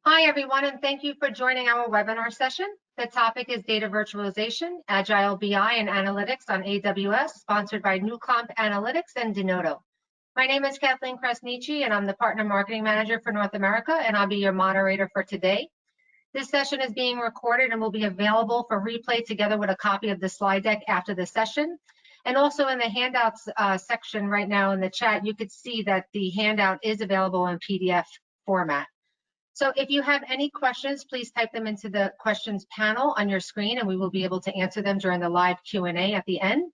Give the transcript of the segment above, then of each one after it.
Hi, everyone, and thank you for joining our webinar session. The topic is Data Virtualization, Agile BI and Analytics on AWS, sponsored by Newcomp Analytics and Denodo. My name is Kathleen Krasniqi, and I'm the Partner Marketing Manager for North America, and I'll be your moderator for today. This session is being recorded and will be available for replay together with a copy of the slide deck after the session. And also in the handouts section right now in the chat, you could see that the handout is available in PDF format. So if you have any questions, please type them into the questions panel on your screen, and we will be able to answer them during the live Q&A at the end.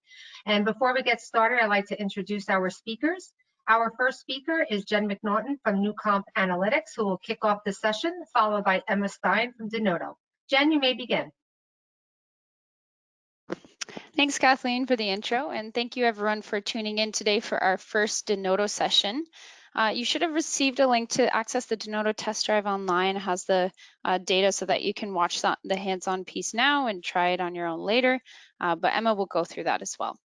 And before we get started, I'd like to introduce our speakers. Our first speaker is Jen McNaughton from Newcomp Analytics, who will kick off the session, followed by Emma Stein from Denodo. Jen, you may begin. Thanks, Kathleen, for the intro, and thank you everyone for tuning in today for our first Denodo session. You should have received a link to access the Denodo Test Drive online. It has the data so that you can watch the hands-on piece now and try it on your own later, but Emma will go through that as well.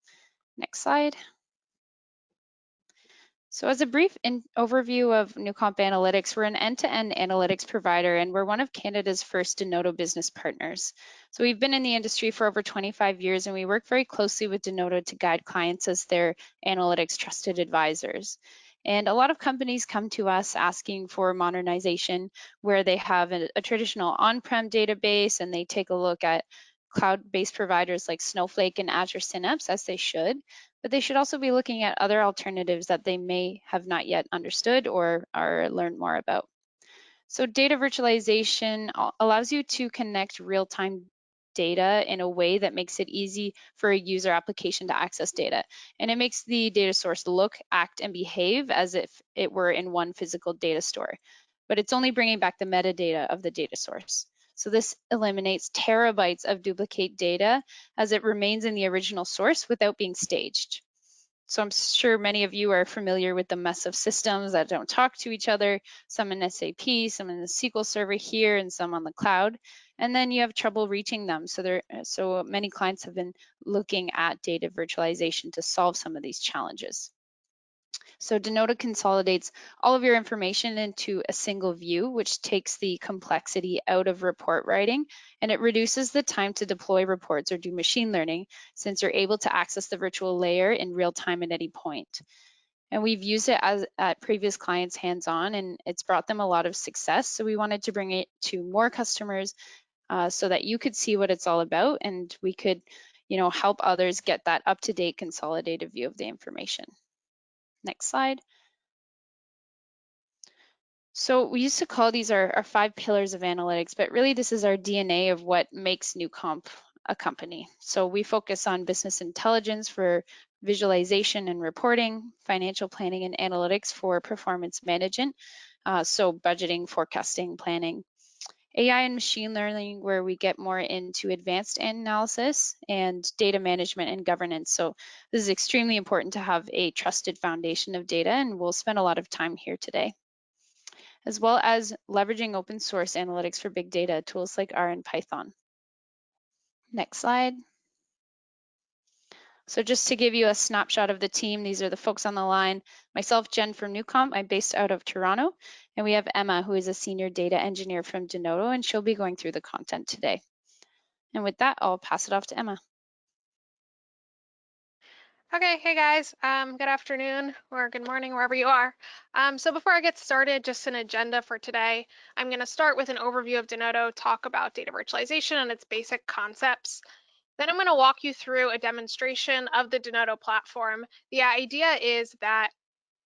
Next slide. So as a brief overview of Newcomp Analytics, we're an end-to-end analytics provider, and we're one of Canada's first Denodo business partners. So we've been in the industry for over 25 years, and we work very closely with Denodo to guide clients as their analytics trusted advisors. And a lot of companies come to us asking for modernization where they have a traditional on-prem database and they take a look at cloud-based providers like Snowflake and Azure Synapse, as they should, but they should also be looking at other alternatives that they may have not yet understood or learned more about. So data virtualization allows you to connect real-time data in a way that makes it easy for a user application to access data. And it makes the data source look, act, and behave as if it were in one physical data store. But it's only bringing back the metadata of the data source. So this eliminates terabytes of duplicate data as it remains in the original source without being staged. So I'm sure many of you are familiar with the mess of systems that don't talk to each other, some in SAP, some in the SQL Server here, and some on the cloud. And then you have trouble reaching them. So many clients have been looking at data virtualization to solve some of these challenges. So Denodo consolidates all of your information into a single view, which takes the complexity out of report writing, and it reduces the time to deploy reports or do machine learning, since you're able to access the virtual layer in real time at any point. And we've used it at previous clients hands-on, and it's brought them a lot of success. So we wanted to bring it to more customers so that you could see what it's all about, and we could, help others get that up-to-date consolidated view of the information. Next slide. So we used to call these our 5 pillars of analytics, but really this is our DNA of what makes Newcomp a company. So we focus on business intelligence for visualization and reporting, financial planning and analytics for performance management, so budgeting, forecasting, planning, AI and machine learning, where we get more into advanced analysis, and data management and governance. So this is extremely important to have a trusted foundation of data, and we'll spend a lot of time here today, as well as leveraging open source analytics for big data, tools like R and Python. Next slide. So just to give you a snapshot of the team, these are the folks on the line. Myself, Jen from Newcomp, I'm based out of Toronto, and we have Emma, who is a senior data engineer from Denodo, and she'll be going through the content today. And with that, I'll pass it off to Emma. Okay, hey guys, good afternoon or good morning, wherever you are. So before I get started, just an agenda for today. I'm going to start with an overview of Denodo, talk about data virtualization and its basic concepts. Then I'm going to walk you through a demonstration of the Denodo platform. The idea is that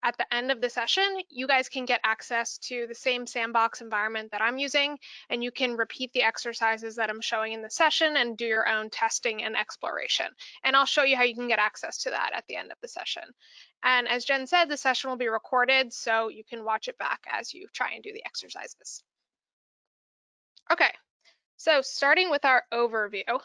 at the end of the session, you guys can get access to the same sandbox environment that I'm using, and you can repeat the exercises that I'm showing in the session and do your own testing and exploration. And I'll show you how you can get access to that at the end of the session. And as Jen said, the session will be recorded, so you can watch it back as you try and do the exercises. Okay, so starting with our overview.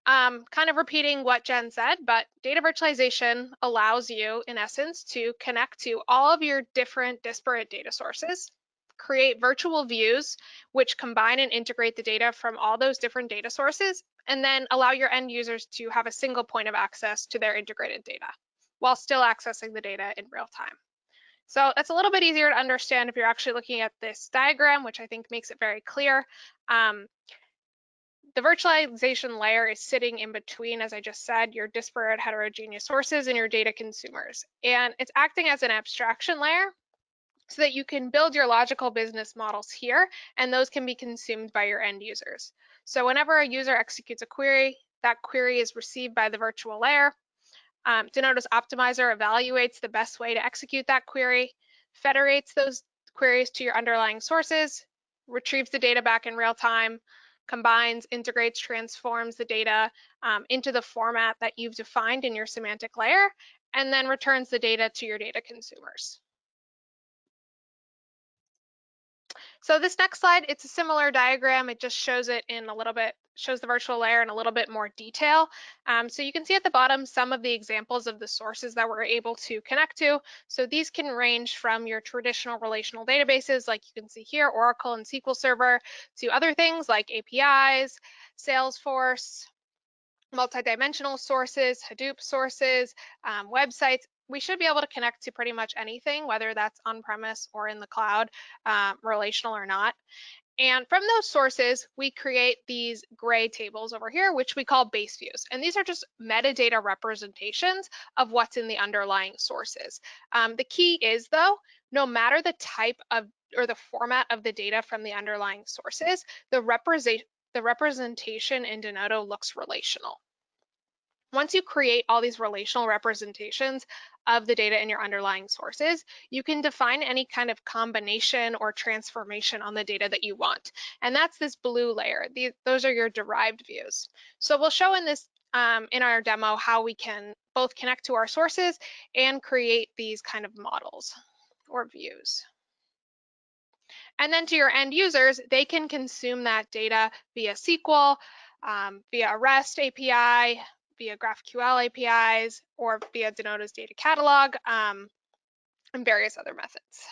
Kind of repeating what Jen said, but data virtualization allows you, in essence, to connect to all of your different disparate data sources, create virtual views, which combine and integrate the data from all those different data sources, and then allow your end users to have a single point of access to their integrated data. while still accessing the data in real time. So that's a little bit easier to understand if you're actually looking at this diagram, which I think makes it very clear. The virtualization layer is sitting in between, as I just said, your disparate heterogeneous sources and your data consumers. And it's acting as an abstraction layer so that you can build your logical business models here, and those can be consumed by your end users. So whenever a user executes a query, that query is received by the virtual layer. Denodo's optimizer evaluates the best way to execute that query, federates those queries to your underlying sources, retrieves the data back in real time, combines, integrates, transforms the data into the format that you've defined in your semantic layer, and then returns the data to your data consumers. So this next slide, it's a similar diagram. It just shows it in a little bit, shows the virtual layer in a little bit more detail. So you can see at the bottom some of the examples of the sources that we're able to connect to. So these can range from your traditional relational databases, like you can see here, Oracle and SQL Server, to other things like APIs, Salesforce, multidimensional sources, Hadoop sources, websites. We should be able to connect to pretty much anything, whether that's on-premise or in the cloud, relational or not. And from those sources, we create these gray tables over here, which we call base views. And these are just metadata representations of what's in the underlying sources. The key is, though, no matter the type of or the format of the data from the underlying sources, the representation in Denodo looks relational. Once you create all these relational representations of the data in your underlying sources, you can define any kind of combination or transformation on the data that you want. And that's this blue layer. Those are your derived views. So we'll show in this in our demo how we can both connect to our sources and create these kind of models or views. And then to your end users, they can consume that data via SQL, via a REST API, via GraphQL APIs, or via Denodo's data catalog, and various other methods.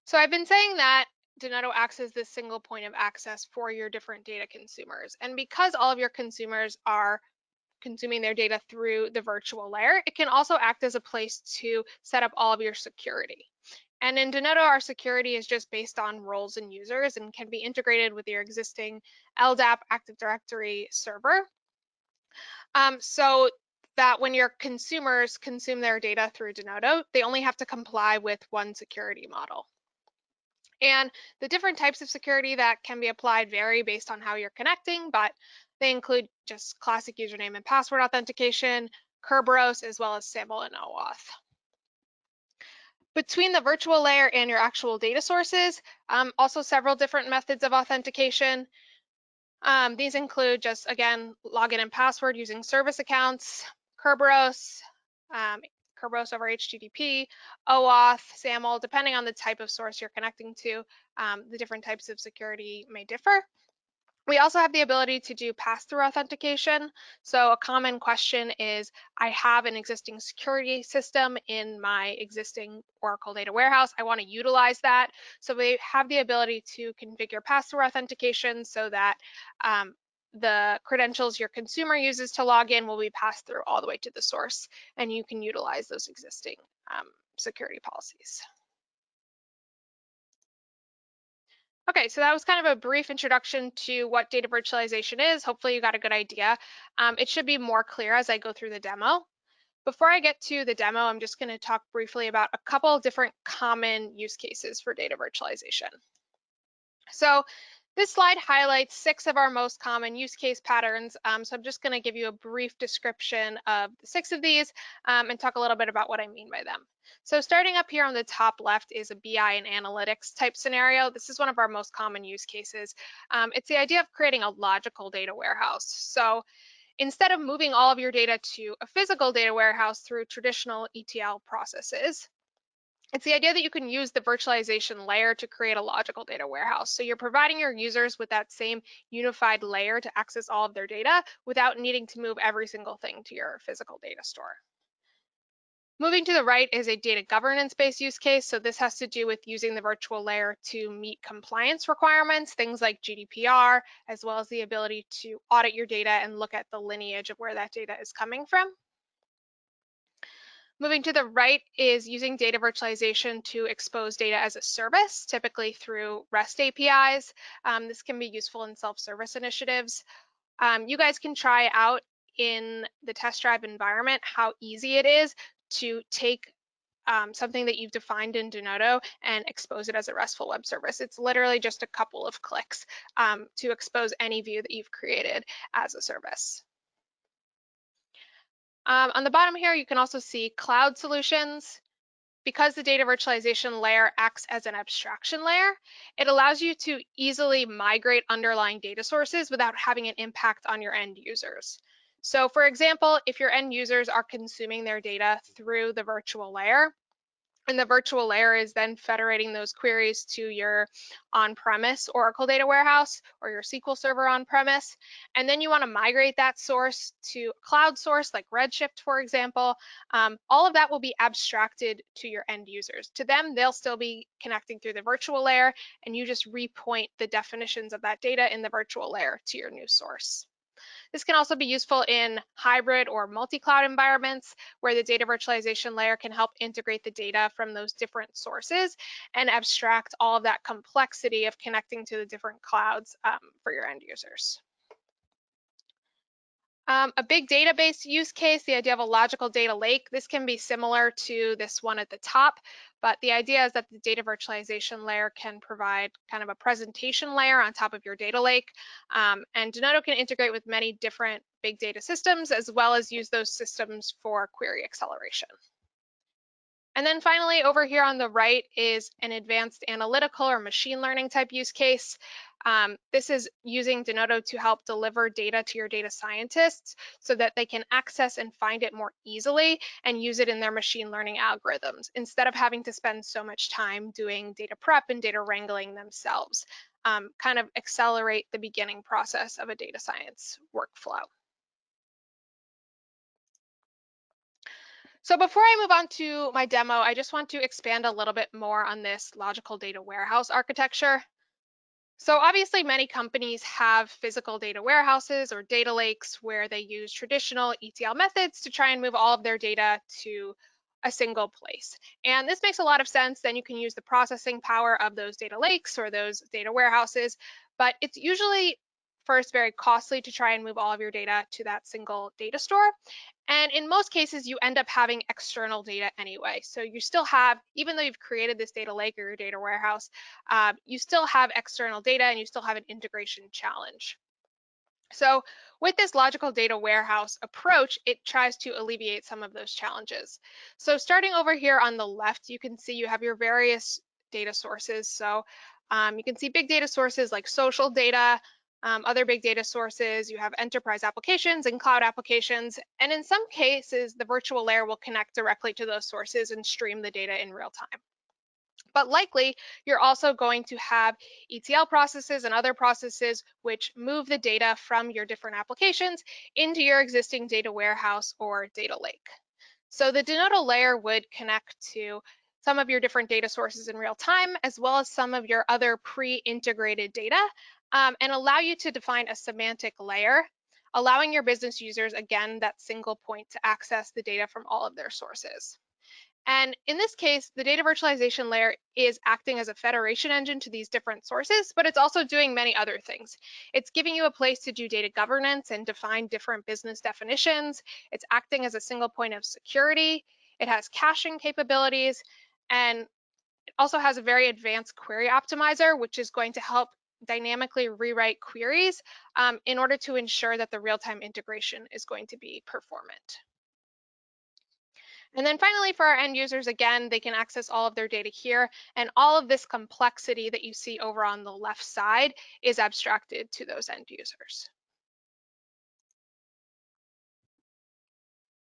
So I've been saying that Denodo acts as this single point of access for your different data consumers. And because all of your consumers are consuming their data through the virtual layer, it can also act as a place to set up all of your security. And in Denodo, our security is just based on roles and users and can be integrated with your existing LDAP Active Directory server. So that when your consumers consume their data through Denodo, they only have to comply with one security model. And the different types of security that can be applied vary based on how you're connecting, but they include just classic username and password authentication, Kerberos, as well as SAML and OAuth. Between the virtual layer and your actual data sources, also several different methods of authentication. These include just, again, login and password using service accounts, Kerberos, Kerberos over HTTP, OAuth, SAML, depending on the type of source you're connecting to, the different types of security may differ. We also have the ability to do pass-through authentication. So a common question is, I have an existing security system in my existing Oracle data warehouse. I want to utilize that. So we have the ability to configure pass-through authentication so that the credentials your consumer uses to log in will be passed through all the way to the source, and you can utilize those existing security policies. Okay, so that was kind of a brief introduction to what data virtualization is. Hopefully you got a good idea. It should be more clear as I go through the demo. Before I get to the demo, I'm just going to talk briefly about a couple of different common use cases for data virtualization. So this slide highlights 6 of our most common use case patterns. So I'm just going to give you a brief description of the 6 of these and talk a little bit about what I mean by them. So starting up here on the top left is a BI and analytics type scenario. This is one of our most common use cases. It's the idea of creating a logical data warehouse. So instead of moving all of your data to a physical data warehouse through traditional ETL processes, it's the idea that you can use the virtualization layer to create a logical data warehouse. So you're providing your users with that same unified layer to access all of their data without needing to move every single thing to your physical data store. Moving to the right is a data governance-based use case. So this has to do with using the virtual layer to meet compliance requirements, things like GDPR, as well as the ability to audit your data and look at the lineage of where that data is coming from. Moving to the right is using data virtualization to expose data as a service, typically through REST APIs. This can be useful in self-service initiatives. You guys can try out in the test drive environment how easy it is to take something that you've defined in Denodo and expose it as a RESTful web service. It's literally just a couple of clicks to expose any view that you've created as a service. On the bottom here, you can also see cloud solutions. Because the data virtualization layer acts as an abstraction layer, it allows you to easily migrate underlying data sources without having an impact on your end users. So for example, if your end users are consuming their data through the virtual layer, and the virtual layer is then federating those queries to your on-premise Oracle data warehouse or your SQL server on-premise. And then you want to migrate that source to a cloud source like Redshift, for example. All of that will be abstracted to your end users. To them, they'll still be connecting through the virtual layer, and you just repoint the definitions of that data in the virtual layer to your new source. This can also be useful in hybrid or multi-cloud environments where the data virtualization layer can help integrate the data from those different sources and abstract all of that complexity of connecting to the different clouds for your end users. A big database use case, the idea of a logical data lake, this can be similar to this one at the top, but the idea is that the data virtualization layer can provide kind of a presentation layer on top of your data lake. And Denodo can integrate with many different big data systems, as well as use those systems for query acceleration. And then finally, over here on the right is an advanced analytical or machine learning type use case. This is using Denodo to help deliver data to your data scientists so that they can access and find it more easily and use it in their machine learning algorithms instead of having to spend so much time doing data prep and data wrangling themselves. Kind of accelerate the beginning process of a data science workflow. So before I move on to my demo, I just want to expand a little bit more on this logical data warehouse architecture. So obviously many companies have physical data warehouses or data lakes where they use traditional ETL methods to try and move all of their data to a single place. And this makes a lot of sense. Then you can use the processing power of those data lakes or those data warehouses, but it's usually first very costly to try and move all of your data to that single data store. And in most cases, you end up having external data anyway. So you still have, even though you've created this data lake or your data warehouse, you still have external data and you still have an integration challenge. So with this logical data warehouse approach, it tries to alleviate some of those challenges. So starting over here on the left, you can see you have your various data sources. So you can see big data sources like social data, other big data sources, you have enterprise applications and cloud applications. And in some cases, the virtual layer will connect directly to those sources and stream the data in real time. But likely, you're also going to have ETL processes and other processes which move the data from your different applications into your existing data warehouse or data lake. So the Denodo layer would connect to some of your different data sources in real time, as well as some of your other pre-integrated data, and allow you to define a semantic layer, allowing your business users, again, that single point to access the data from all of their sources. And in this case, the data virtualization layer is acting as a federation engine to these different sources, but it's also doing many other things. It's giving you a place to do data governance and define different business definitions. It's acting as a single point of security. It has caching capabilities, and it also has a very advanced query optimizer, which is going to help dynamically rewrite queries in order to ensure that the real-time integration is going to be performant. And then finally, for our end users, again, they can access all of their data here, and all of this complexity that you see over on the left side is abstracted to those end users.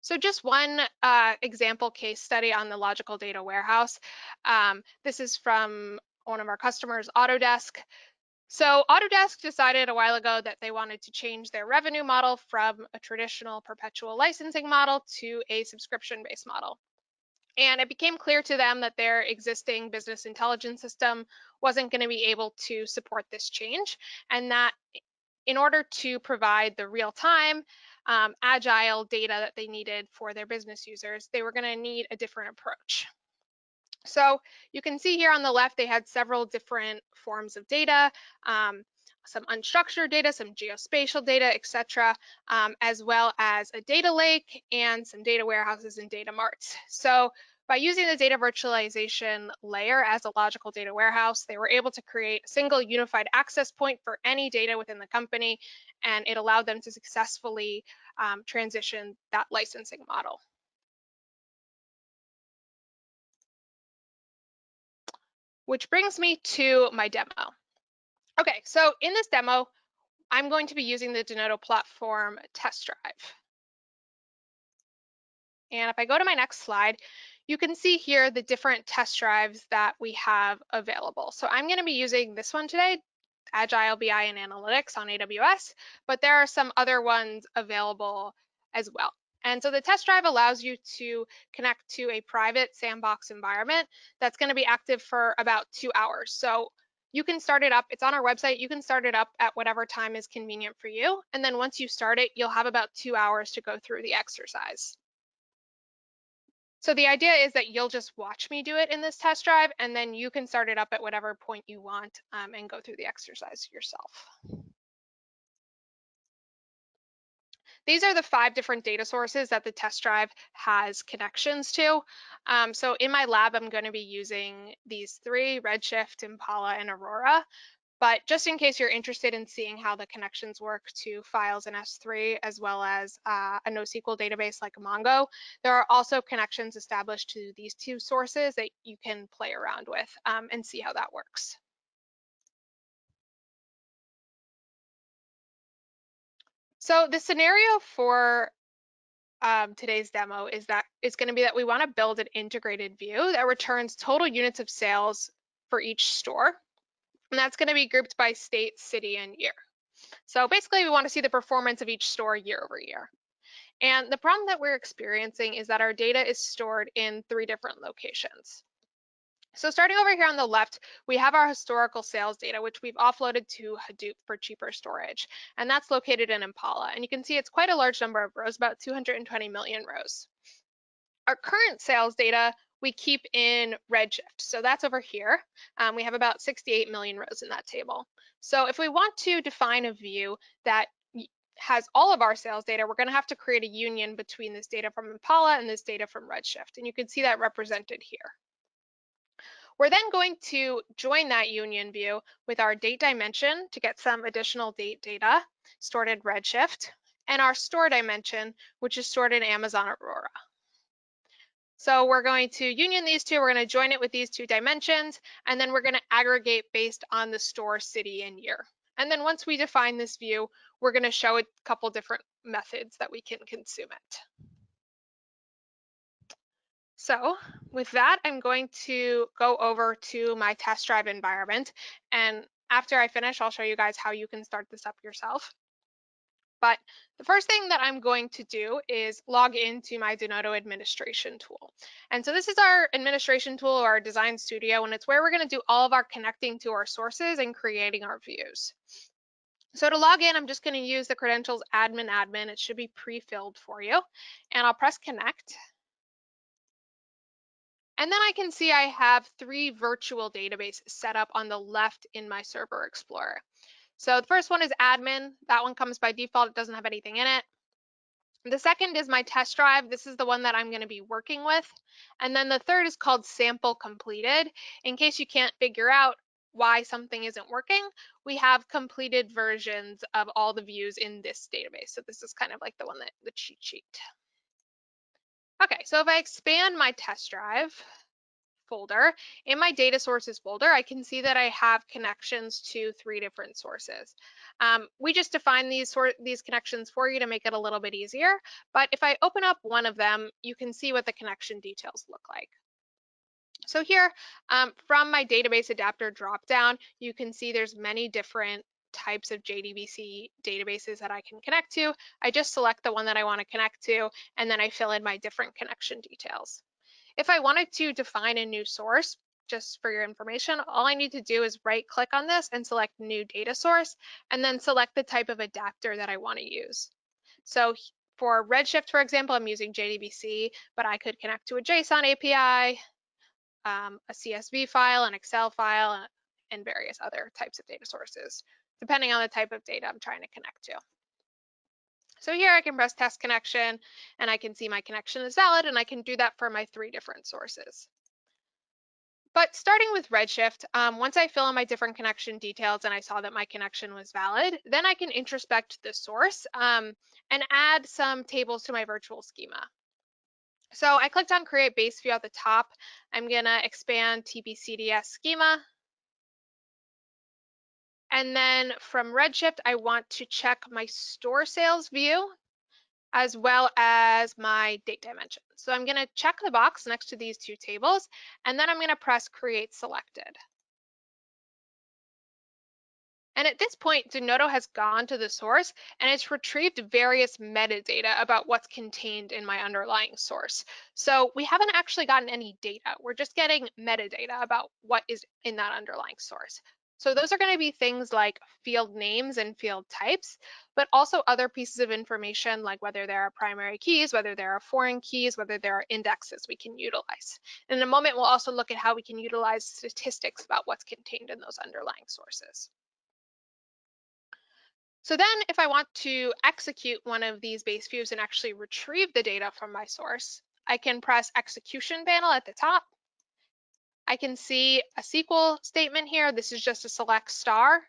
So just one example case study on the logical data warehouse. This is from one of our customers, Autodesk. So Autodesk decided a while ago that they wanted to change their revenue model from a traditional perpetual licensing model to a subscription-based model. And it became clear to them that their existing business intelligence system wasn't going to be able to support this change, and that in order to provide the real-time agile data that they needed for their business users, they were going to need a different approach. So you can see here on the left, they had several different forms of data, some unstructured data, some geospatial data, etc., as well as a data lake and some data warehouses and data marts. So by using the data virtualization layer as a logical data warehouse, they were able to create a single unified access point for any data within the company, and it allowed them to successfully transition that licensing model. Which brings me to my demo. Okay, so in this demo, I'm going to be using the Denodo platform test drive. And if I go to my next slide, you can see here the different test drives that we have available. So I'm going to be using this one today, Agile BI and Analytics on AWS, but there are some other ones available as well. And so the test drive allows you to connect to a private sandbox environment that's going to be active for about 2 hours. So you can start it up. It's on our website. You can start it up at whatever time is convenient for you. And then once you start it, you'll have about 2 hours to go through the exercise. So the idea is that you'll just watch me do it in this test drive, and then you can start it up at whatever point you want and go through the exercise yourself. These are the 5 different data sources that the test drive has connections to. So in my lab, I'm going to be using these 3, Redshift, Impala, and Aurora. But just in case you're interested in seeing how the connections work to files in S3, as well as a NoSQL database like Mongo, there are also connections established to these 2 sources that you can play around with and see how that works. So the scenario for today's demo is that it's going to be that we want to build an integrated view that returns total units of sales for each store. And that's going to be grouped by state, city, and year. So basically, we want to see the performance of each store year over year. And the problem that we're experiencing is that our data is stored in 3 different locations. So starting over here on the left, we have our historical sales data, which we've offloaded to Hadoop for cheaper storage. And that's located in Impala. And you can see it's quite a large number of rows, about 220 million rows. Our current sales data we keep in Redshift. So that's over here. We have about 68 million rows in that table. So if we want to define a view that has all of our sales data, we're going to have to create a union between this data from Impala and this data from Redshift. And you can see that represented here. We're then going to join that union view with our date dimension to get some additional date data stored in Redshift, and our store dimension, which is stored in Amazon Aurora. So we're going to union these 2, we're going to join it with these 2 dimensions, and then we're going to aggregate based on the store, city, and year. And then once we define this view, we're going to show a couple different methods that we can consume it. So with that, I'm going to go over to my test drive environment. And after I finish, I'll show you guys how you can start this up yourself. But the first thing that I'm going to do is log into my Denodo administration tool. And so this is our administration tool, or our design studio, and it's where we're going to do all of our connecting to our sources and creating our views. So to log in, I'm just going to use the credentials admin. It should be pre-filled for you. And I'll press connect. And then I can see I have 3 virtual databases set up on the left in my Server Explorer. So the first one is admin. That one comes by default. It doesn't have anything in it. The second is my test drive. This is the one that I'm going to be working with. And then the third is called sample completed. In case you can't figure out why something isn't working, we have completed versions of all the views in this database. So this is kind of like the cheat sheet. Okay, so if I expand my test drive folder, in my data sources folder, I can see that I have connections to 3 different sources. We just define these connections for you to make it a little bit easier. But if I open up one of them, you can see what the connection details look like. So here, from my database adapter dropdown, you can see there's many different types of JDBC databases that I can connect to. I just select the one that I want to connect to, and then I fill in my different connection details. If I wanted to define a new source, just for your information, all I need to do is right click on this and select new data source, and then select the type of adapter that I want to use. So for Redshift, for example, I'm using JDBC, but I could connect to a JSON API, a CSV file, an Excel file, and various other types of data sources, depending on the type of data I'm trying to connect to. So here I can press test connection, and I can see my connection is valid, and I can do that for my 3 different sources. But starting with Redshift, once I fill in my different connection details and I saw that my connection was valid, then I can introspect the source and add some tables to my virtual schema. So I clicked on Create Base View at the top. I'm going to expand TP-CDS schema. And then from Redshift, I want to check my store sales view as well as my date dimension. So I'm going to check the box next to these 2 tables, and then I'm going to press Create Selected. And at this point, Denodo has gone to the source and it's retrieved various metadata about what's contained in my underlying source. So we haven't actually gotten any data. We're just getting metadata about what is in that underlying source. So those are going to be things like field names and field types, but also other pieces of information like whether there are primary keys, whether there are foreign keys, whether there are indexes we can utilize. And in a moment, we'll also look at how we can utilize statistics about what's contained in those underlying sources. So then if I want to execute one of these base views and actually retrieve the data from my source, I can press Execution panel at the top. I can see a SQL statement here. This is just a select star.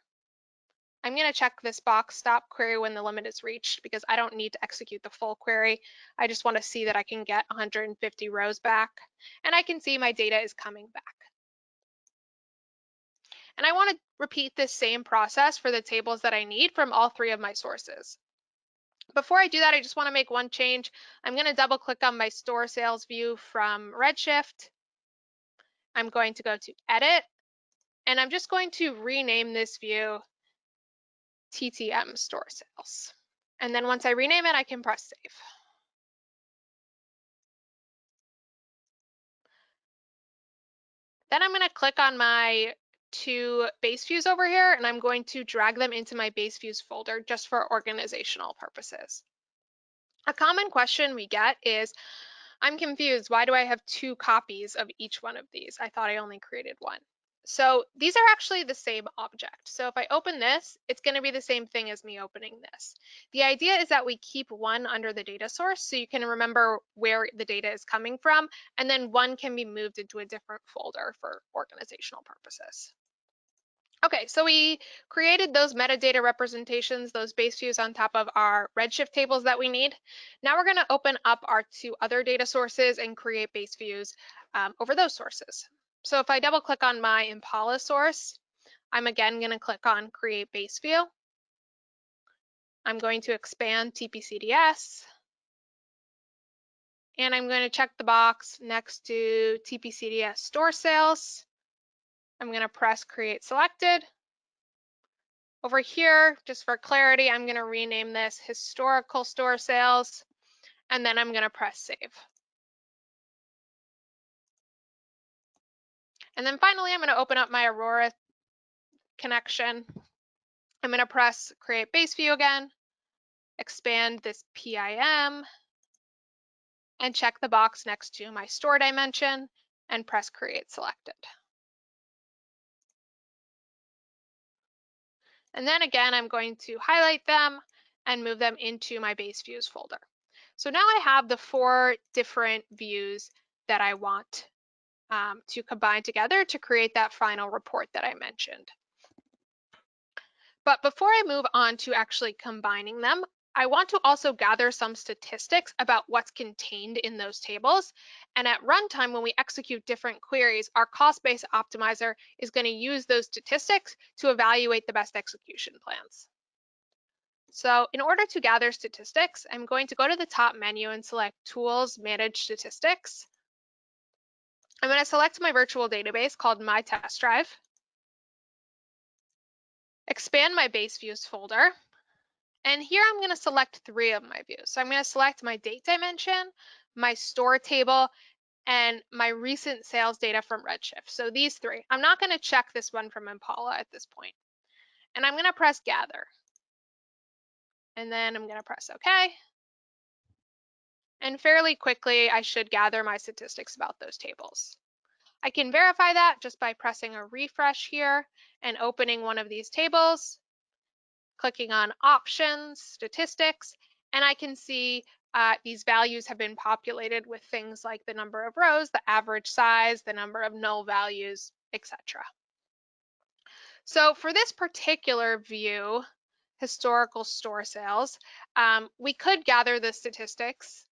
I'm going to check this box, stop query when the limit is reached, because I don't need to execute the full query. I just want to see that I can get 150 rows back, and I can see my data is coming back. And I want to repeat this same process for the tables that I need from all 3 of my sources. Before I do that, I just want to make one change. I'm going to double click on my store sales view from Redshift. I'm going to go to Edit, and I'm just going to rename this view TTM Store Sales. And then once I rename it, I can press Save. Then I'm going to click on my 2 base views over here, and I'm going to drag them into my base views folder just for organizational purposes. A common question we get is, I'm confused. Why do I have 2 copies of each one of these? I thought I only created 1. So these are actually the same object. So if I open this, it's going to be the same thing as me opening this. The idea is that we keep one under the data source so you can remember where the data is coming from, and then one can be moved into a different folder for organizational purposes. Okay, so we created those metadata representations, those base views on top of our Redshift tables that we need. Now we're going to open up our 2 other data sources and create base views over those sources. So if I double click on my Impala source, I'm again going to click on Create Base View. I'm going to expand TP-CDS, and I'm going to check the box next to TP-CDS Store Sales. I'm going to press Create Selected. Over here, just for clarity, I'm going to rename this Historical Store Sales, and then I'm going to press Save. And then finally, I'm going to open up my Aurora connection. I'm going to press Create Base View again, expand this PIM, and check the box next to my store dimension, and press Create Selected. And then again, I'm going to highlight them and move them into my base views folder. So now I have the 4 different views that I want to combine together to create that final report that I mentioned. But before I move on to actually combining them, I want to also gather some statistics about what's contained in those tables. And at runtime, when we execute different queries, our cost-based optimizer is going to use those statistics to evaluate the best execution plans. So in order to gather statistics, I'm going to go to the top menu and select Tools, Manage Statistics. I'm going to select my virtual database called My Test Drive, expand my base views folder, and here I'm going to select 3 of my views. So I'm going to select my date dimension, my store table, and my recent sales data from Redshift. So these three. I'm not going to check this one from Impala at this point. And I'm going to press gather. And then I'm going to press OK. And fairly quickly, I should gather my statistics about those tables. I can verify that just by pressing a refresh here and opening one of these tables, clicking on Options, Statistics, and I can see these values have been populated with things like the number of rows, the average size, the number of null values, etc. So for this particular view, historical store sales, we could gather the statistics,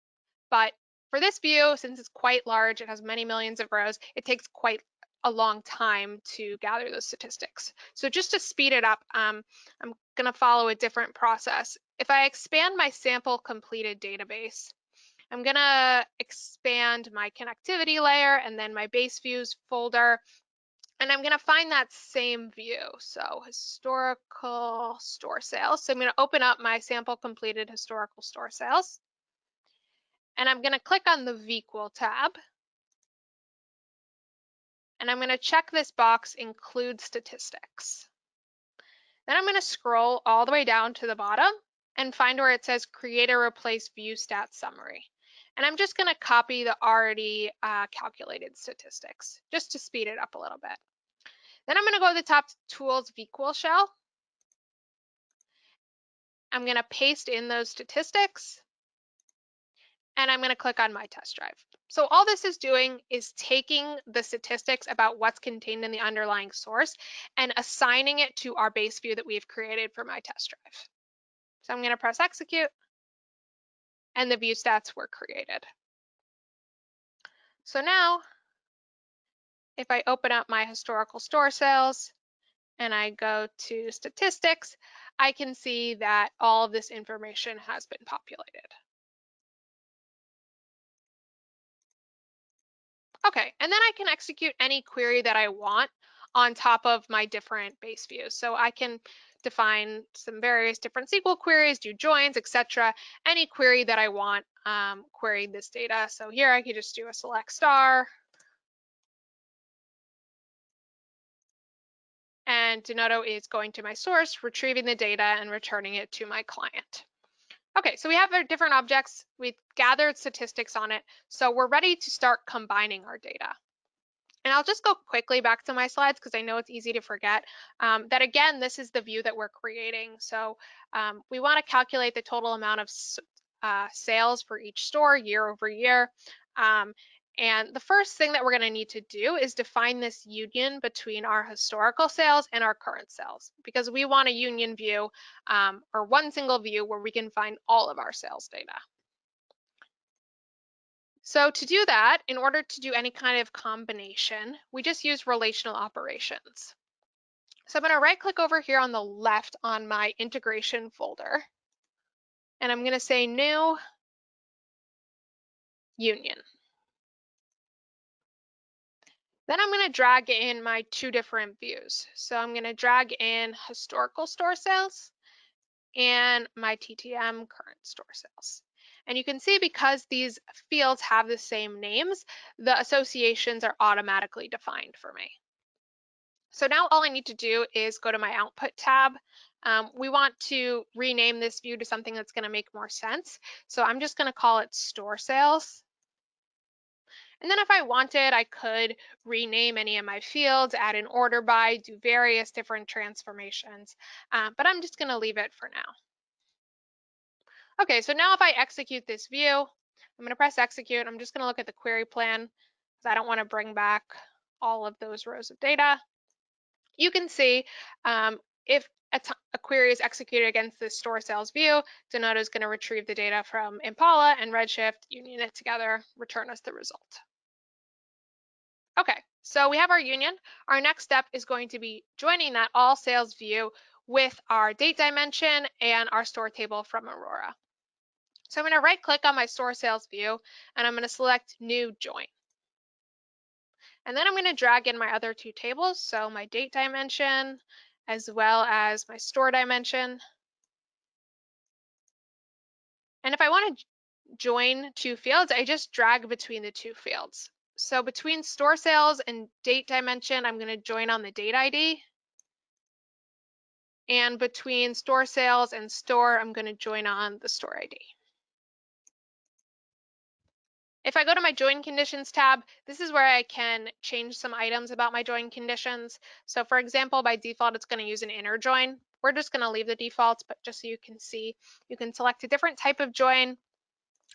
but for this view, since it's quite large, it has many millions of rows, it takes quite a long time to gather those statistics. So just to speed it up, I'm going to follow a different process. If I expand my sample completed database, I'm going to expand my connectivity layer and then my base views folder, and I'm going to find that same view. So historical store sales. So I'm going to open up my sample completed historical store sales. And I'm going to click on the VQual tab. And I'm going to check this box, include statistics. Then I'm going to scroll all the way down to the bottom and find where it says create or replace view stats summary. And I'm just going to copy the already calculated statistics just to speed it up a little bit. Then I'm going to go to the top tools VQual shell. I'm going to paste in those statistics. And I'm going to click on my test drive. So all this is doing is taking the statistics about what's contained in the underlying source and assigning it to our base view that we've created for my test drive. So I'm going to press execute, and the view stats were created. So now, if I open up my historical store sales and I go to statistics, I can see that all of this information has been populated. Okay, and then I can execute any query that I want on top of my different base views. So I can define some various different SQL queries, do joins, etc. Any query that I want, query this data. So here I could just do a select star. And Denodo is going to my source, retrieving the data and returning it to my client. Okay, so we have our different objects. We've gathered statistics on it. So we're ready to start combining our data. And I'll just go quickly back to my slides because I know it's easy to forget that, again, this is the view that we're creating. So we want to calculate the total amount of sales for each store year over year. And the first thing that we're going to need to do is define this union between our historical sales and our current sales, because we want a union view or one single view where we can find all of our sales data. So to do that, in order to do any kind of combination, we just use relational operations. So I'm going to right click over here on the left on my integration folder, and I'm going to say new union. Then I'm going to drag in my two different views. So I'm going to drag in historical store sales and my TTM current store sales. And you can see because these fields have the same names, the associations are automatically defined for me. So now all I need to do is go to my output tab. We want to rename this view to something that's going to make more sense. So I'm just going to call it store sales. And then if I wanted, I could rename any of my fields, add an order by, do various different transformations. But I'm just going to leave it for now. Okay, so now if I execute this view, I'm going to press execute. I'm just going to look at the query plan because I don't want to bring back all of those rows of data. You can see if a query is executed against the store sales view, Denodo is going to retrieve the data from Impala and Redshift, union it together, return us the result. Okay, so we have our union. Our next step is going to be joining that all sales view with our date dimension and our store table from Aurora. So I'm going to right click on my store sales view and I'm going to select new join. And then I'm going to drag in my other two tables, so my date dimension as well as my store dimension. And if I want to join two fields, I just drag between the two fields. So between store sales and date dimension, I'm going to join on the date ID. And between store sales and store, I'm going to join on the store ID. If I go to my join conditions tab, this is where I can change some items about my join conditions. So for example, by default, it's going to use an inner join. We're just going to leave the defaults, but just so you can see, you can select a different type of join.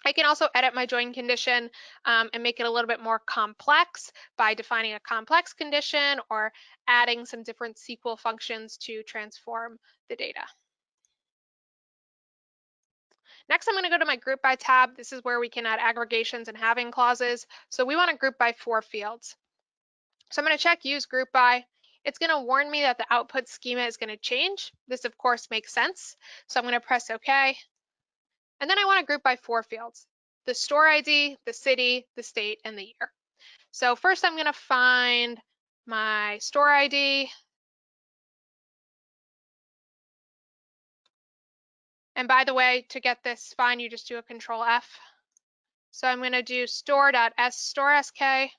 I can also edit my join condition and make it a little bit more complex by defining a complex condition or adding some different SQL functions to transform the data. Next, I'm going to go to my group by tab. This is where we can add aggregations and halving clauses. So we want to group by 4 fields. So I'm going to check use group by. It's going to warn me that the output schema is going to change. This, of course, makes sense. So I'm going to press OK. And then I want to group by 4 fields: the store ID, the city, the state, and the year. So first I'm going to find my store ID. And by the way, to get this fine, you just do a Control F. So I'm going to do store.store.sk.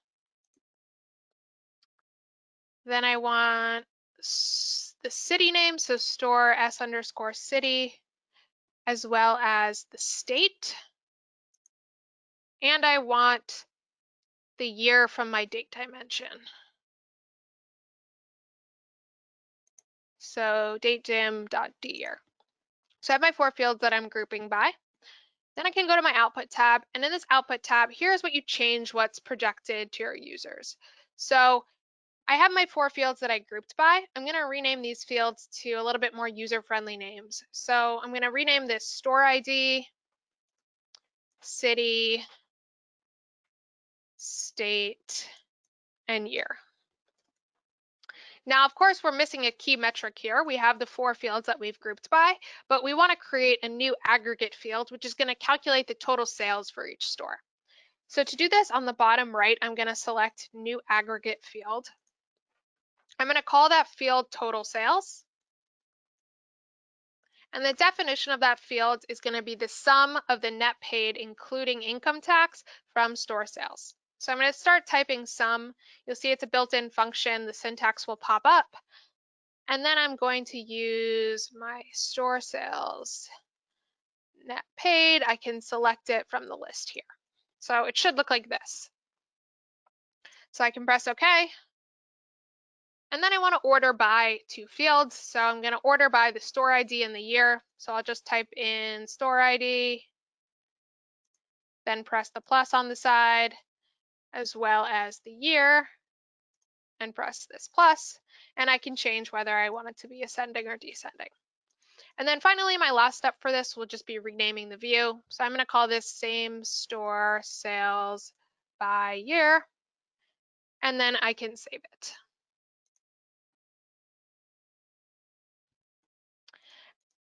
Then I want the city name, so store s_city, as well as the state. And I want the year from my date dimension. So datedim.dyear. So I have my 4 fields that I'm grouping by. Then I can go to my output tab, and in this output tab, here's what you change what's projected to your users. So I have my 4 fields that I grouped by. I'm going to rename these fields to a little bit more user-friendly names. So I'm going to rename this store ID, city, state, and year. Now, of course, we're missing a key metric here. We have the 4 fields that we've grouped by, but we want to create a new aggregate field, which is going to calculate the total sales for each store. So to do this, on the bottom right, I'm going to select new aggregate field. I'm going to call that field total sales. And the definition of that field is going to be the sum of the net paid, including income tax, from store sales. So I'm going to start typing sum. You'll see it's a built-in function. The syntax will pop up. And then I'm going to use my store sales net paid. I can select it from the list here. So it should look like this. So I can press OK. And then I want to order by 2 fields. So I'm going to order by the store ID and the year. So I'll just type in store ID, then press the plus on the side, as well as the year, and press this plus. And I can change whether I want it to be ascending or descending. And then finally, my last step for this will just be renaming the view. So I'm going to call this same store sales by year, and then I can save it.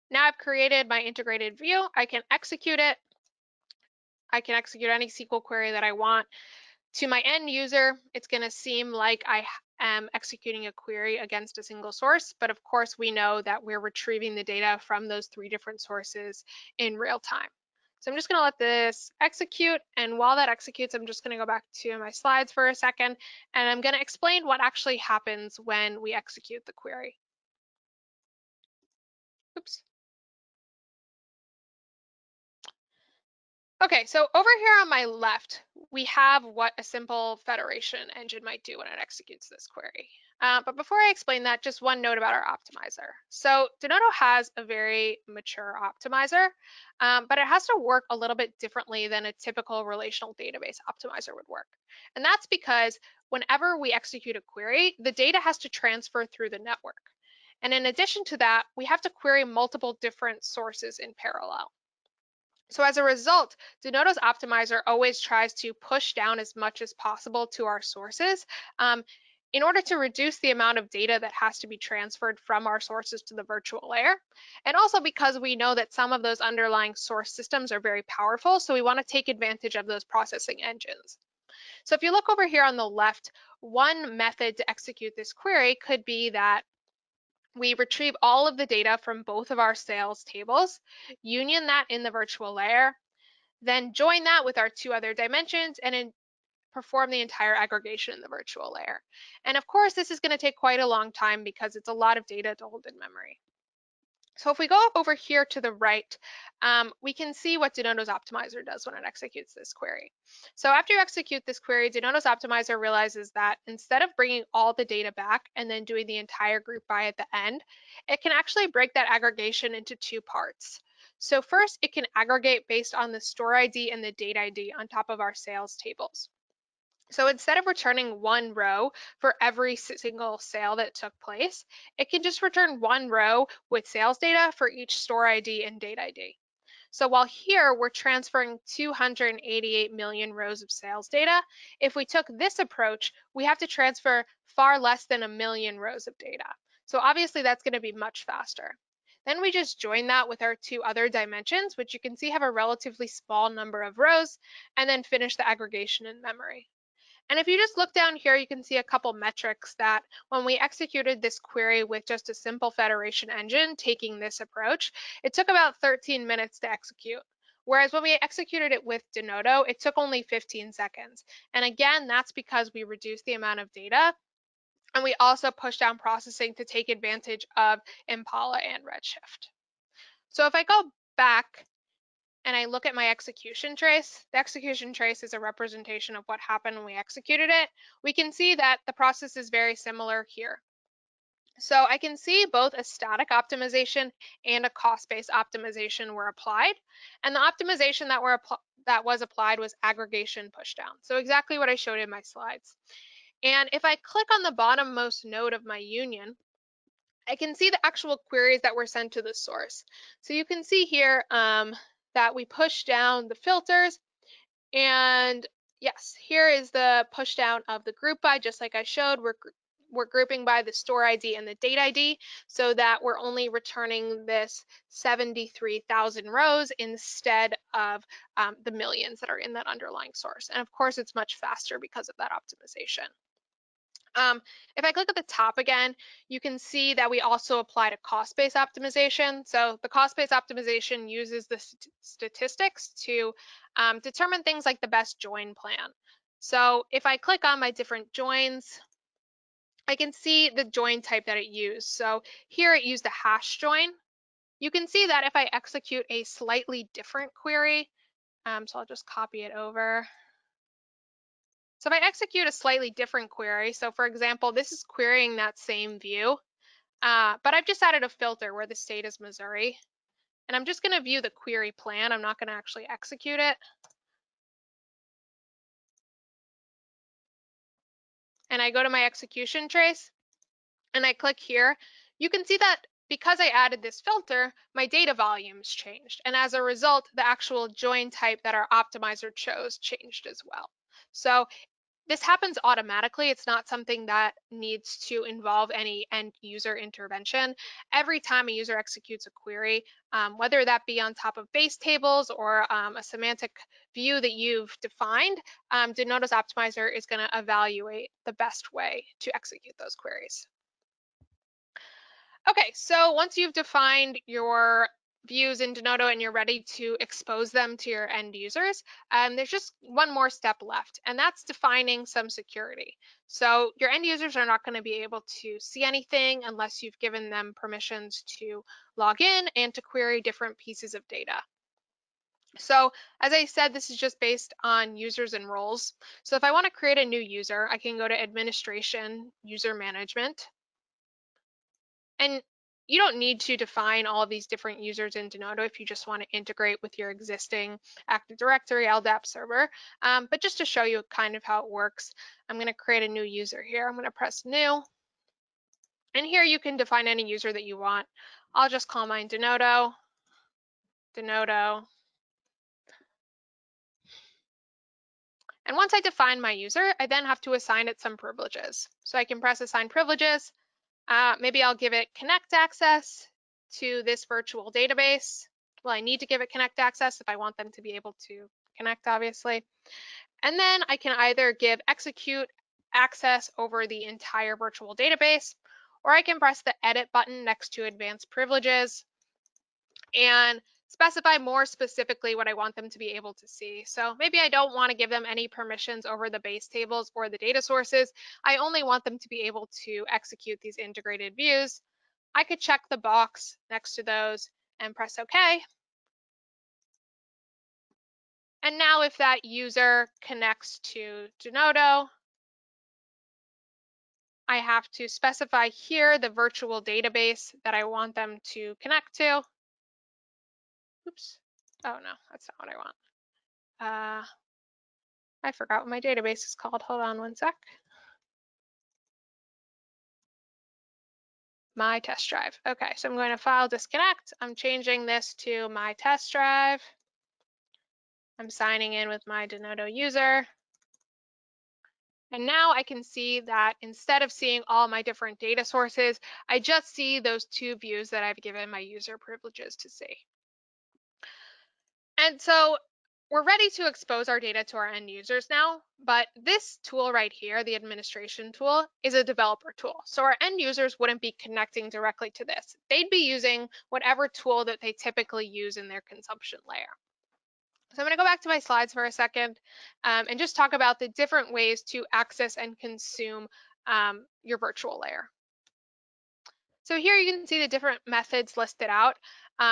Now I've created my integrated view. I can execute it. I can execute any SQL query that I want. To my end user, it's going to seem like I am executing a query against a single source, but of course we know that we're retrieving the data from those 3 different sources in real time. So I'm just going to let this execute, and while that executes, I'm just going to go back to my slides for a second, and I'm going to explain what actually happens when we execute the query. Oops. Okay, so over here on my left, we have what a simple federation engine might do when it executes this query. But before I explain that, just one note about our optimizer. So Denodo has a very mature optimizer, but it has to work a little bit differently than a typical relational database optimizer would work. And that's because whenever we execute a query, the data has to transfer through the network. And in addition to that, we have to query multiple different sources in parallel. So as a result, Denodo's optimizer always tries to push down as much as possible to our sources in order to reduce the amount of data that has to be transferred from our sources to the virtual layer. And also because we know that some of those underlying source systems are very powerful, so we want to take advantage of those processing engines. So if you look over here on the left, one method to execute this query could be that we retrieve all of the data from both of our sales tables, union that in the virtual layer, then join that with our 2 other dimensions, and perform the entire aggregation in the virtual layer. And of course, this is going to take quite a long time because it's a lot of data to hold in memory. So if we go over here to the right, we can see what Denodo's optimizer does when it executes this query. So after you execute this query, Denodo's optimizer realizes that instead of bringing all the data back and then doing the entire group by at the end, it can actually break that aggregation into two parts. So first, it can aggregate based on the store ID and the date ID on top of our sales tables. So instead of returning one row for every single sale that took place, it can just return one row with sales data for each store ID and date ID. So while here we're transferring 288 million rows of sales data, if we took this approach, we have to transfer far less than 1 million rows of data. So obviously that's going to be much faster. Then we just join that with our two other dimensions, which you can see have a relatively small number of rows, and then finish the aggregation in memory. And if you just look down here, you can see a couple metrics that when we executed this query with just a simple federation engine taking this approach, it took about 13 minutes to execute. Whereas when we executed it with Denodo, it took only 15 seconds. And again, that's because we reduced the amount of data, and we also pushed down processing to take advantage of Impala and Redshift. So if I go back and I look at my execution trace, the execution trace is a representation of what happened when we executed it. We can see that the process is very similar here. So I can see both a static optimization and a cost-based optimization were applied. And the optimization that was applied was aggregation pushdown. So exactly what I showed in my slides. And if I click on the bottommost node of my union, I can see the actual queries that were sent to the source. So you can see here that we push down the filters, and yes, here is the push down of the group by, just like I showed. We're grouping by the store ID and the date ID so that we're only returning this 73,000 rows instead of the millions that are in that underlying source. And of course, it's much faster because of that optimization. If I click at the top again, you can see that we also applied a cost-based optimization. So the cost-based optimization uses the statistics to determine things like the best join plan. So if I click on my different joins, I can see the join type that it used. So here it used a hash join. You can see that if I execute a slightly different query, so I'll just copy it over. So if I execute a slightly different query, so for example, this is querying that same view, but I've just added a filter where the state is Missouri. And I'm just going to view the query plan. I'm not going to actually execute it. And I go to my execution trace and I click here. You can see that because I added this filter, my data volumes changed. And as a result, the actual join type that our optimizer chose changed as well. So this happens automatically. It's not something that needs to involve any end user intervention. Every time a user executes a query, whether that be on top of base tables or a semantic view that you've defined, Denodo's optimizer is going to evaluate the best way to execute those queries. Okay, so once you've defined your views in Denodo and you're ready to expose them to your end users, there's just one more step left, and that's defining some security. So your end users are not going to be able to see anything unless you've given them permissions to log in and to query different pieces of data. So as I said, this is just based on users and roles. So if I want to create a new user, I can go to Administration, User Management. And you don't need to define all of these different users in Denodo if you just want to integrate with your existing Active Directory LDAP server. But just to show you kind of how it works, I'm going to create a new user here. I'm going to press New. And here you can define any user that you want. I'll just call mine Denodo. And once I define my user, I then have to assign it some privileges. So I can press Assign Privileges. Maybe I'll give it connect access to this virtual database. Well, I need to give it connect access if I want them to be able to connect, obviously. And then I can either give execute access over the entire virtual database, or I can press the edit button next to advanced privileges and specify more specifically what I want them to be able to see. So maybe I don't want to give them any permissions over the base tables or the data sources. I only want them to be able to execute these integrated views. I could check the box next to those and press OK. And now if that user connects to Denodo, I have to specify here the virtual database that I want them to connect to. Oops. Oh, no, that's not what I want. I forgot what my database is called. Hold on one sec. My test drive. Okay, so I'm going to file disconnect. I'm changing this to my test drive. I'm signing in with my Denodo user. And now I can see that instead of seeing all my different data sources, I just see those two views that I've given my user privileges to see. And so we're ready to expose our data to our end users now, but this tool right here, the administration tool, is a developer tool. So our end users wouldn't be connecting directly to this. They'd be using whatever tool that they typically use in their consumption layer. So I'm going to go back to my slides for a second and just talk about the different ways to access and consume your virtual layer. So here you can see the different methods listed out.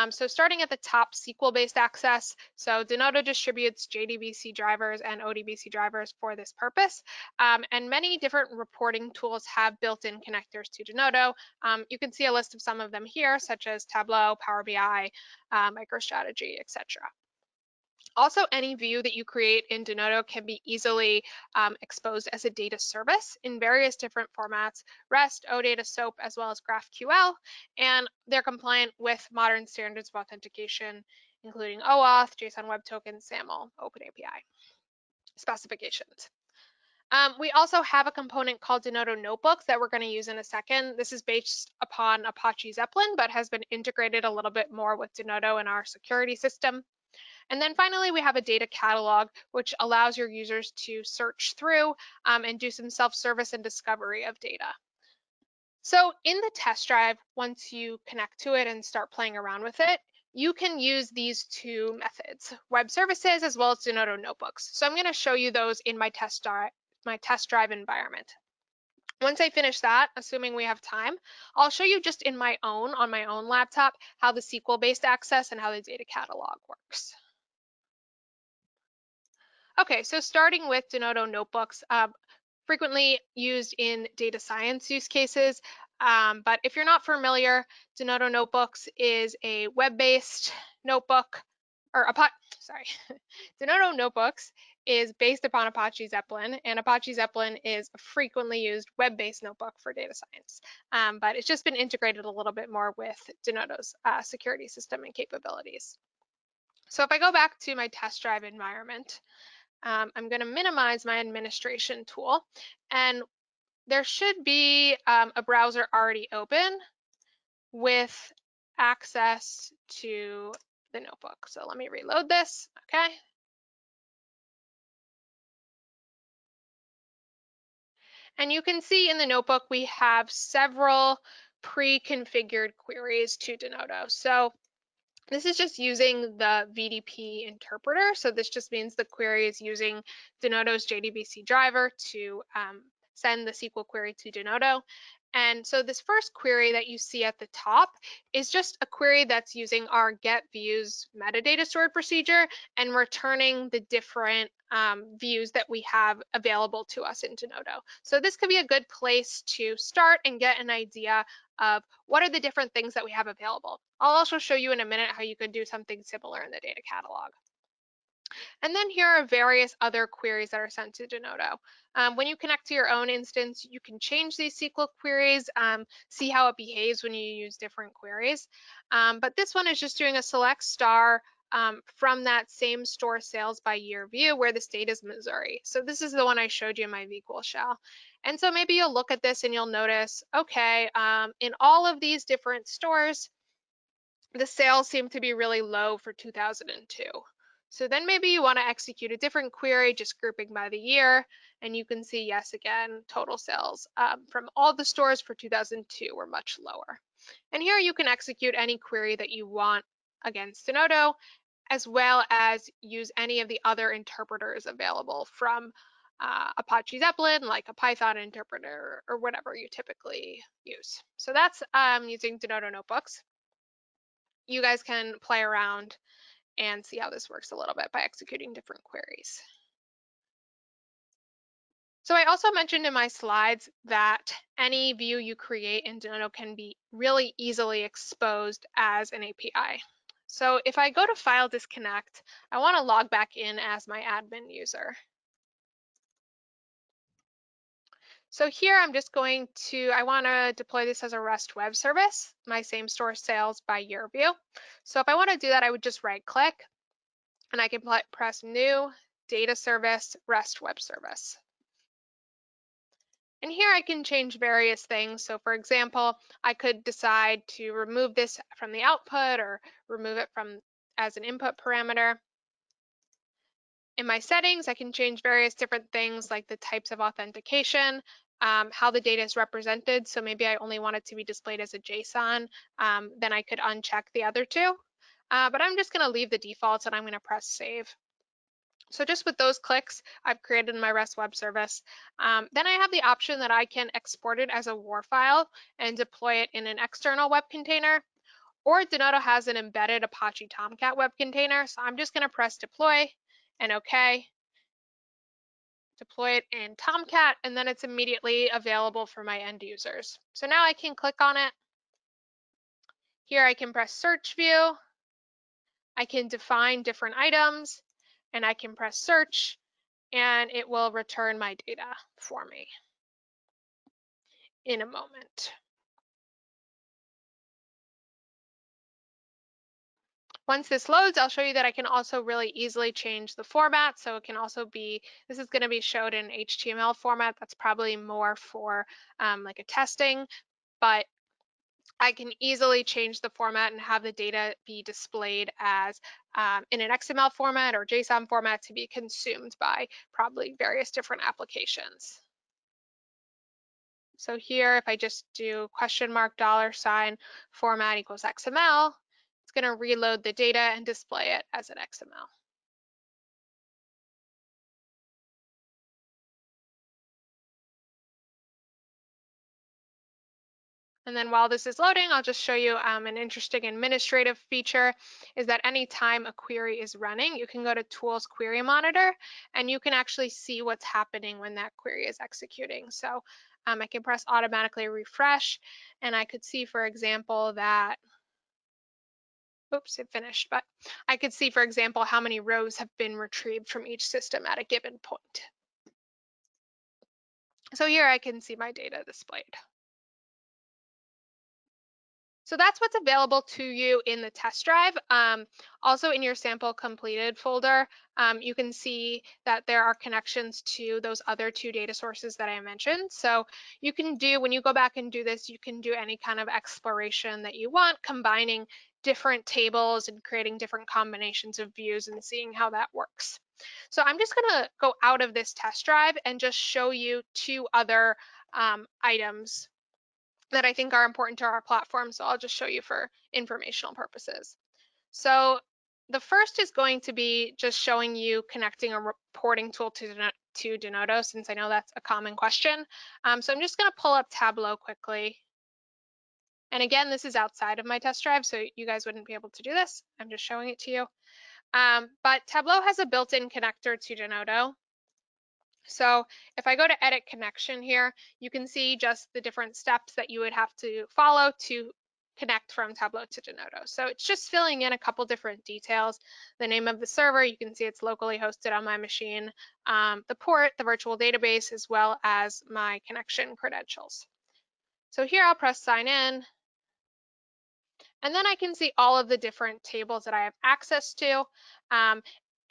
So starting at the top, SQL-based access. So Denodo distributes JDBC drivers and ODBC drivers for this purpose. And many different reporting tools have built-in connectors to Denodo. You can see a list of some of them here, such as Tableau, Power BI, MicroStrategy, etc. Also, any view that you create in Denodo can be easily exposed as a data service in various different formats, REST, OData, SOAP, as well as GraphQL, and they're compliant with modern standards of authentication, including OAuth, JSON Web Token, SAML, OpenAPI specifications. We also have a component called Denodo Notebooks that we're going to use in a second. This is based upon Apache Zeppelin, but has been integrated a little bit more with Denodo in our security system. And then finally, we have a data catalog, which allows your users to search through and do some self-service and discovery of data. So in the test drive, once you connect to it and start playing around with it, you can use these two methods, web services as well as Denodo notebooks. So I'm going to show you those in my test drive environment. Once I finish that, assuming we have time, I'll show you just on my own laptop, how the SQL-based access and how the data catalog works. Okay, so starting with Denodo notebooks, frequently used in data science use cases. But if you're not familiar, Denodo notebooks is a web-based notebook, or Denodo notebooks is based upon Apache Zeppelin, and Apache Zeppelin is a frequently used web-based notebook for data science. But it's just been integrated a little bit more with Denodo's security system and capabilities. So if I go back to my test drive environment, I'm going to minimize my administration tool, and there should be a browser already open with access to the notebook. So let me reload this, okay? And you can see in the notebook, we have several pre-configured queries to Denodo. So this is just using the VDP interpreter. So this just means the query is using Denodo's JDBC driver to send the SQL query to Denodo. And so this first query that you see at the top is just a query that's using our get views metadata stored procedure and returning the different views that we have available to us in Denodo. So this could be a good place to start and get an idea of what are the different things that we have available. I'll also show you in a minute how you could do something similar in the data catalog. And then here are various other queries that are sent to Denodo. When you connect to your own instance, you can change these SQL queries, see how it behaves when you use different queries. But this one is just doing a select star from that same store sales by year view where the state is Missouri. So this is the one I showed you in my vQual shell. And so maybe you'll look at this and you'll notice, okay, in all of these different stores, the sales seem to be really low for 2002. So then maybe you want to execute a different query, just grouping by the year, and you can see, yes, again, total sales from all the stores for 2002 were much lower. And here you can execute any query that you want against Denodo, as well as use any of the other interpreters available from Apache Zeppelin, like a Python interpreter or whatever you typically use. So that's using Denodo notebooks. You guys can play around and see how this works a little bit by executing different queries. So I also mentioned in my slides that any view you create in Denodo can be really easily exposed as an API. So if I go to File Disconnect, I want to log back in as my admin user. So here I'm just going to, I want to deploy this as a REST web service, my same store sales by year view. So if I want to do that, I would just right click and I can press New Data Service REST Web Service. And here I can change various things. So for example, I could decide to remove this from the output or remove it from as an input parameter. In my settings, I can change various different things like the types of authentication, how the data is represented. So maybe I only want it to be displayed as a JSON. Then I could uncheck the other two. But I'm just going to leave the defaults and I'm going to press save. So just with those clicks, I've created my REST web service. Then I have the option that I can export it as a WAR file and deploy it in an external web container, or Denodo has an embedded Apache Tomcat web container. So I'm just going to press deploy and OK. Deploy it in Tomcat, and then it's immediately available for my end users. So now I can click on it. Here I can press search view. I can define different items, and I can press search, and it will return my data for me in a moment. Once this loads, I'll show you that I can also really easily change the format. So it can also be, this is going to be showed in HTML format. That's probably more for like a testing, but I can easily change the format and have the data be displayed as in an XML format or JSON format to be consumed by probably various different applications. So here, if I just do $$ format equals XML, it's going to reload the data and display it as an XML. And then while this is loading, I'll just show you an interesting administrative feature is that anytime a query is running, you can go to Tools Query Monitor, and you can actually see what's happening when that query is executing. So I can press automatically refresh, and I could see, for example, that, oops, it finished, but I could see, for example, how many rows have been retrieved from each system at a given point. So here I can see my data displayed. So that's what's available to you in the test drive. Also in your sample completed folder, you can see that there are connections to those other two data sources that I mentioned. So you can do, when you go back and do this, you can do any kind of exploration that you want, combining different tables and creating different combinations of views and seeing how that works. So I'm just gonna go out of this test drive and just show you two other items that I think are important to our platform. So I'll just show you for informational purposes. So the first is going to be just showing you connecting a reporting tool to Denodo, since I know that's a common question. So I'm just going to pull up Tableau quickly. And again, this is outside of my test drive, so you guys wouldn't be able to do this. I'm just showing it to you. But Tableau has a built-in connector to Denodo. So if I go to edit connection here, you can see just the different steps that you would have to follow to connect from Tableau to Denodo. So it's just filling in a couple different details. The name of the server, you can see it's locally hosted on my machine, the port, the virtual database, as well as my connection credentials. So here I'll press sign in. And then I can see all of the different tables that I have access to.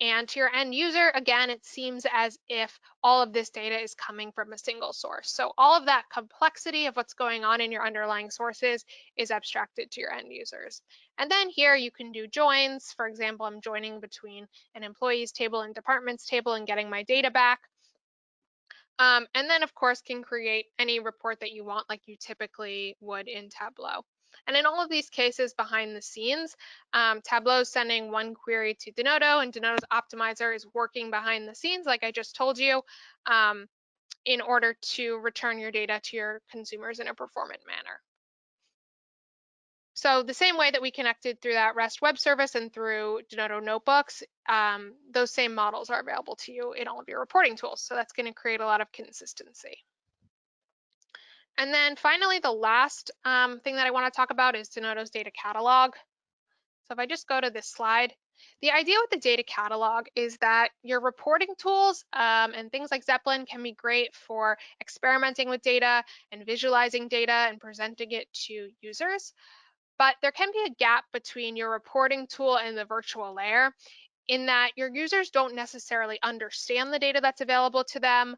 And to your end user, again, it seems as if all of this data is coming from a single source. So all of that complexity of what's going on in your underlying sources is abstracted to your end users. And then here you can do joins. For example, I'm joining between an employees table and departments table and getting my data back. And then, of course, can create any report that you want like you typically would in Tableau. And in all of these cases behind the scenes, Tableau is sending one query to Denodo, and Denodo's optimizer is working behind the scenes, like I just told you, in order to return your data to your consumers in a performant manner. So the same way that we connected through that REST web service and through Denodo notebooks, those same models are available to you in all of your reporting tools. So that's going to create a lot of consistency. And then finally, the last thing that I want to talk about is Denodo's data catalog. So if I just go to this slide, the idea with the data catalog is that your reporting tools and things like Zeppelin can be great for experimenting with data and visualizing data and presenting it to users. But there can be a gap between your reporting tool and the virtual layer in that your users don't necessarily understand the data that's available to them.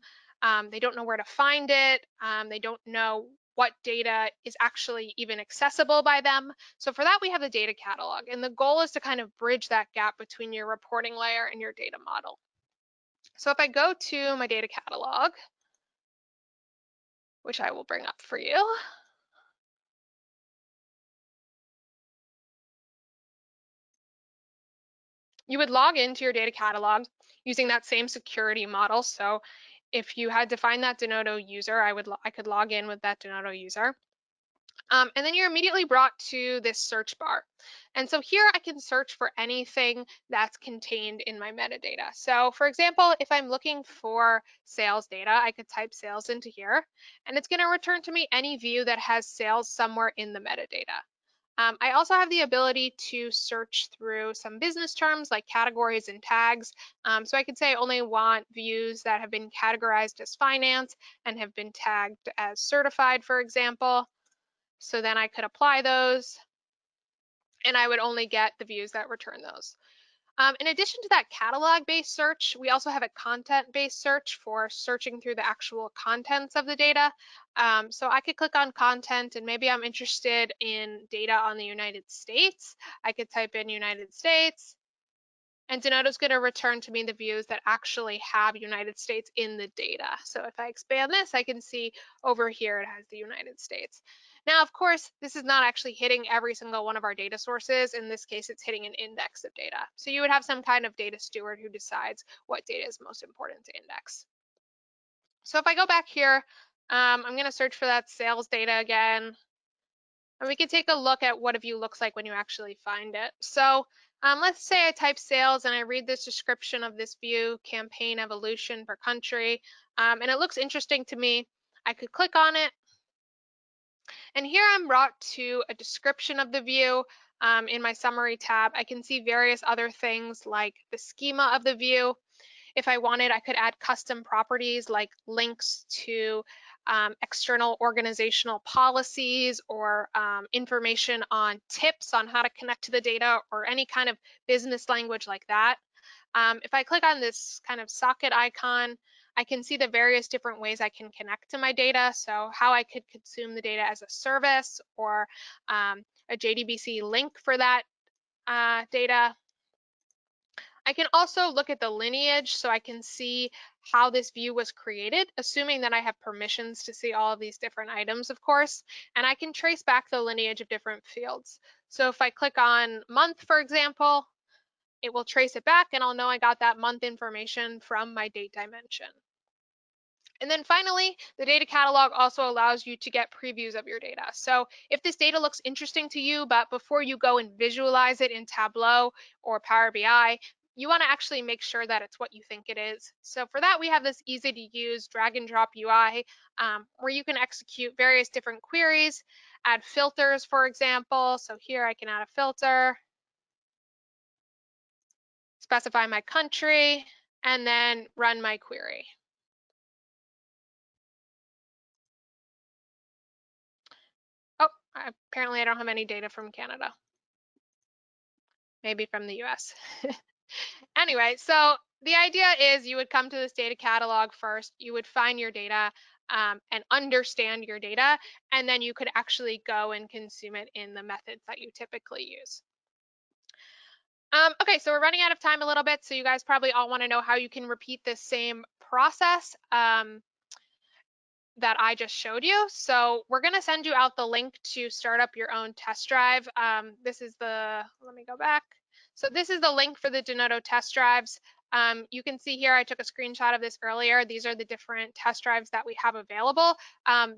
They don't know where to find it. They don't know what data is actually even accessible by them. So for that, we have the data catalog. And the goal is to kind of bridge that gap between your reporting layer and your data model. So if I go to my data catalog, which I will bring up for you, you would log into your data catalog using that same security model. So if you had to find that Denodo user, I could log in with that Denodo user. And then you're immediately brought to this search bar. And so here I can search for anything that's contained in my metadata. So for example, if I'm looking for sales data, I could type sales into here, and it's going to return to me any view that has sales somewhere in the metadata. I also have the ability to search through some business terms like categories and tags. So I could say I only want views that have been categorized as finance and have been tagged as certified, for example. So then I could apply those, and I would only get the views that return those. In addition to that catalog-based search, we also have a content-based search for searching through the actual contents of the data. So I could click on content, and maybe I'm interested in data on the United States. I could type in United States, and Denodo's going to return to me the views that actually have United States in the data. So if I expand this, I can see over here it has the United States. Now, of course, this is not actually hitting every single one of our data sources. In this case, it's hitting an index of data. So you would have some kind of data steward who decides what data is most important to index. So if I go back here, I'm going to search for that sales data again. And we can take a look at what a view looks like when you actually find it. So let's say I type sales and I read this description of this view, campaign evolution per country, and it looks interesting to me. I could click on it. And here I'm brought to a description of the view. In my summary tab, I can see various other things like the schema of the view. If I wanted, I could add custom properties like links to external organizational policies or information on tips on how to connect to the data or any kind of business language like that. If I click on this kind of socket icon, I can see the various different ways I can connect to my data. So how I could consume the data as a service or a JDBC link for that data. I can also look at the lineage so I can see how this view was created, assuming that I have permissions to see all of these different items, of course, and I can trace back the lineage of different fields. So if I click on month, for example, it will trace it back and I'll know I got that month information from my date dimension. And then finally, the data catalog also allows you to get previews of your data. So if this data looks interesting to you, but before you go and visualize it in Tableau or Power BI, you want to actually make sure that it's what you think it is. So for that, we have this easy to use drag and drop UI where you can execute various different queries, add filters, for example. So here I can add a filter, specify my country, and then run my query. Oh, apparently I don't have any data from Canada. Maybe from the US. Anyway, so the idea is you would come to this data catalog first, you would find your data and understand your data, and then you could actually go and consume it in the methods that you typically use. Okay, so we're running out of time a little bit, so you guys probably all want to know how you can repeat this same process. that I just showed you. So we're going to send you out the link to start up your own test drive. This is the, let me go back. So this is the link for the Denodo test drives. You can see here, I took a screenshot of this earlier. These are the different test drives that we have available.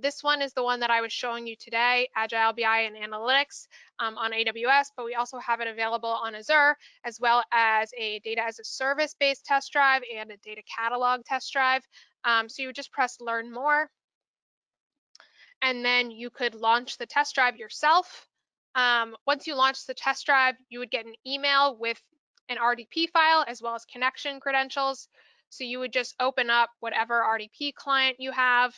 This one is the one that I was showing you today, Agile BI and Analytics on AWS, but we also have it available on Azure, as well as a data as a service based test drive and a data catalog test drive. So you would just press learn more, and then you could launch the test drive yourself. Once you launch the test drive, you would get an email with an RDP file as well as connection credentials. So you would just open up whatever RDP client you have,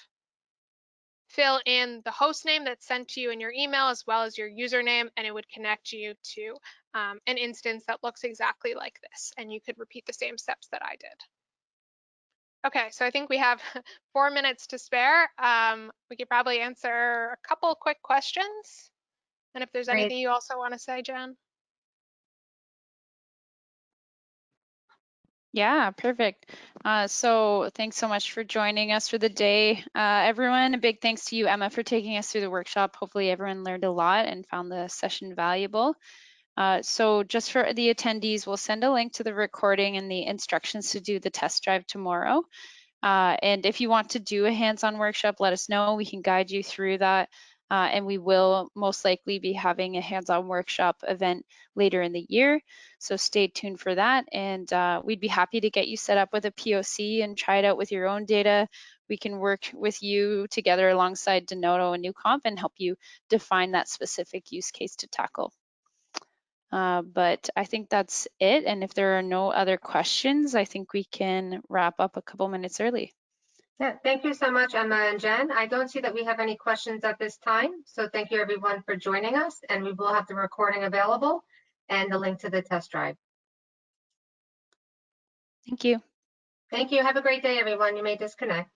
fill in the host name that's sent to you in your email as well as your username, and it would connect you to an instance that looks exactly like this. And you could repeat the same steps that I did. Okay, so I think we have 4 minutes to spare. We could probably answer a couple quick questions. And if there's Great. anything you also want to say, Jen. Yeah, perfect. So thanks so much for joining us for the day. Everyone, a big thanks to you, Emma, for taking us through the workshop. Hopefully everyone learned a lot and found the session valuable. So just for the attendees, we'll send a link to the recording and the instructions to do the test drive tomorrow. And if you want to do a hands-on workshop, let us know. We can guide you through that. And we will most likely be having a hands-on workshop event later in the year. So stay tuned for that. And we'd be happy to get you set up with a POC and try it out with your own data. We can work with you together alongside Denodo and Newcomp and help you define that specific use case to tackle. But I think that's it. And if there are no other questions, I think we can wrap up a couple minutes early. Yeah, thank you so much, Emma and Jen. I don't see that we have any questions at this time. So thank you everyone for joining us, and we will have the recording available and the link to the test drive. Thank you. Thank you. Have a great day, everyone. You may disconnect.